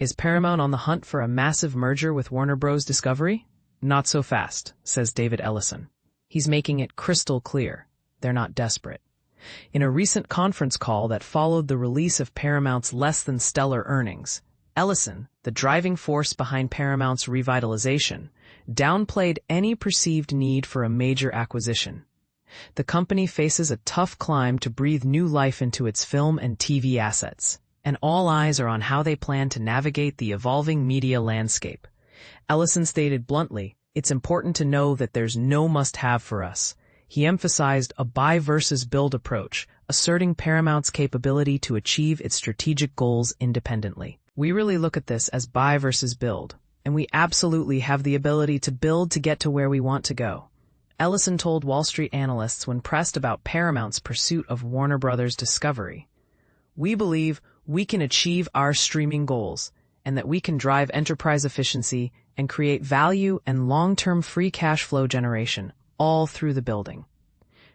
Is Paramount on the hunt for a massive merger with Warner Bros. Discovery? Not so fast, says David Ellison. He's making it crystal clear. They're not desperate. In a recent conference call that followed the release of Paramount's less-than-stellar earnings, Ellison, the driving force behind Paramount's revitalization, downplayed any perceived need for a major acquisition. The company faces a tough climb to breathe new life into its film and TV assets, and all eyes are on how they plan to navigate the evolving media landscape. Ellison stated bluntly, "It's important to know that there's no must-have for us." He emphasized a buy versus build approach, asserting Paramount's capability to achieve its strategic goals independently. "We really look at this as buy versus build, and we absolutely have the ability to build to get to where we want to go," Ellison told Wall Street analysts when pressed about Paramount's pursuit of Warner Bros. Discovery. "We believe we can achieve our streaming goals, and that we can drive enterprise efficiency and create value and long-term free cash flow generation, all through the building.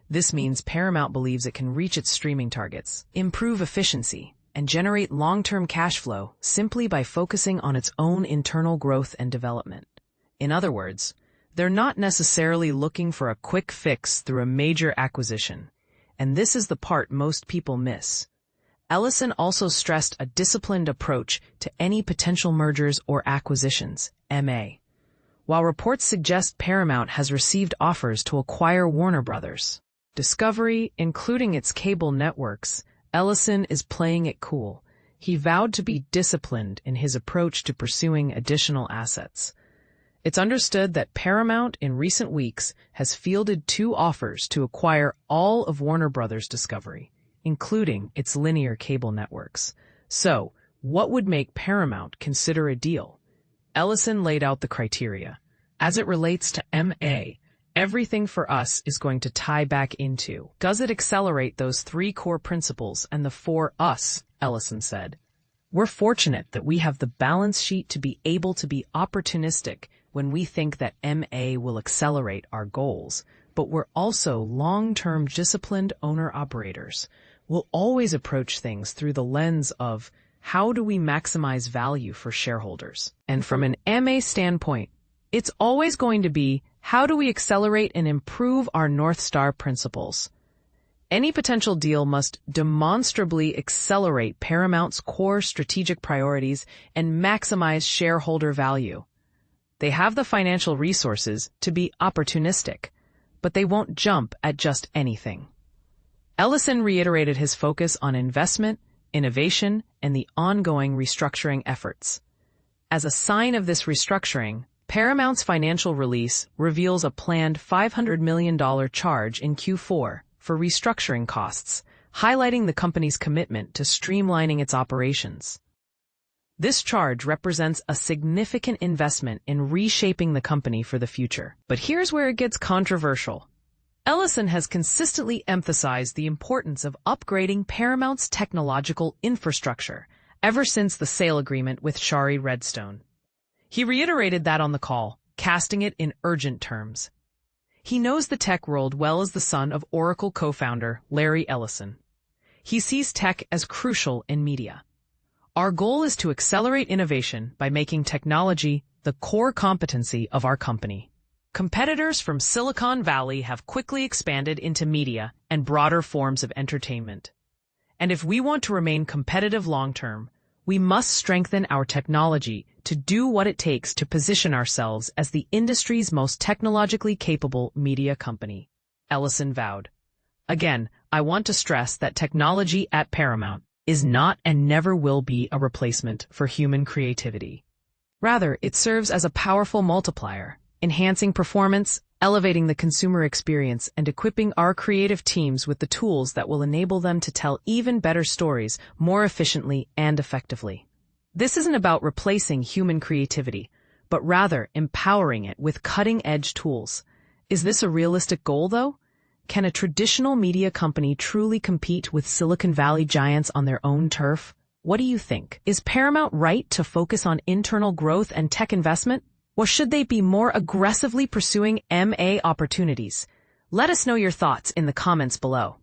This means Paramount believes it can reach its streaming targets, improve efficiency, and generate long-term cash flow simply by focusing on its own internal growth and development. In other words, they're not necessarily looking for a quick fix through a major acquisition, and this is the part most people miss." Ellison also stressed a disciplined approach to any potential mergers or acquisitions, M&A. While reports suggest Paramount has received offers to acquire Warner Bros. Discovery, including its cable networks, Ellison is playing it cool. He vowed to be disciplined in his approach to pursuing additional assets. It's understood that Paramount in recent weeks has fielded 2 offers to acquire all of Warner Bros. Discovery, including its linear cable networks. So, what would make Paramount consider a deal? Ellison laid out the criteria. "As it relates to M&A, everything for us is going to tie back into, does it accelerate those 3 core principles and the 4 us," Ellison said. "We're fortunate that we have the balance sheet to be able to be opportunistic when we think that M&A will accelerate our goals, but we're also long-term disciplined owner-operators. We'll always approach things through the lens of, how do we maximize value for shareholders? And from an M&A standpoint, it's always going to be, how do we accelerate and improve our North Star principles? Any potential deal must demonstrably accelerate Paramount's core strategic priorities and maximize shareholder value. They have the financial resources to be opportunistic, but they won't jump at just anything." Ellison reiterated his focus on investment, innovation, and the ongoing restructuring efforts. As a sign of this restructuring, Paramount's financial release reveals a planned $500 million charge in Q4 for restructuring costs, highlighting the company's commitment to streamlining its operations. This charge represents a significant investment in reshaping the company for the future. But here's where it gets controversial. Ellison has consistently emphasized the importance of upgrading Paramount's technological infrastructure ever since the sale agreement with Shari Redstone. He reiterated that on the call, casting it in urgent terms. He knows the tech world well as the son of Oracle co-founder Larry Ellison. He sees tech as crucial in media. "Our goal is to accelerate innovation by making technology the core competency of our company. Competitors from Silicon Valley have quickly expanded into media and broader forms of entertainment. And if we want to remain competitive long-term, we must strengthen our technology to do what it takes to position ourselves as the industry's most technologically capable media company," Ellison vowed. "Again, I want to stress that technology at Paramount is not and never will be a replacement for human creativity. Rather, it serves as a powerful multiplier, enhancing performance, elevating the consumer experience, and equipping our creative teams with the tools that will enable them to tell even better stories more efficiently and effectively. This isn't about replacing human creativity, but rather empowering it with cutting-edge tools. Is this a realistic goal, though? Can a traditional media company truly compete with Silicon Valley giants on their own turf? What do you think? Is Paramount right to focus on internal growth and tech investment? Or should they be more aggressively pursuing M&A opportunities? Let us know your thoughts in the comments below.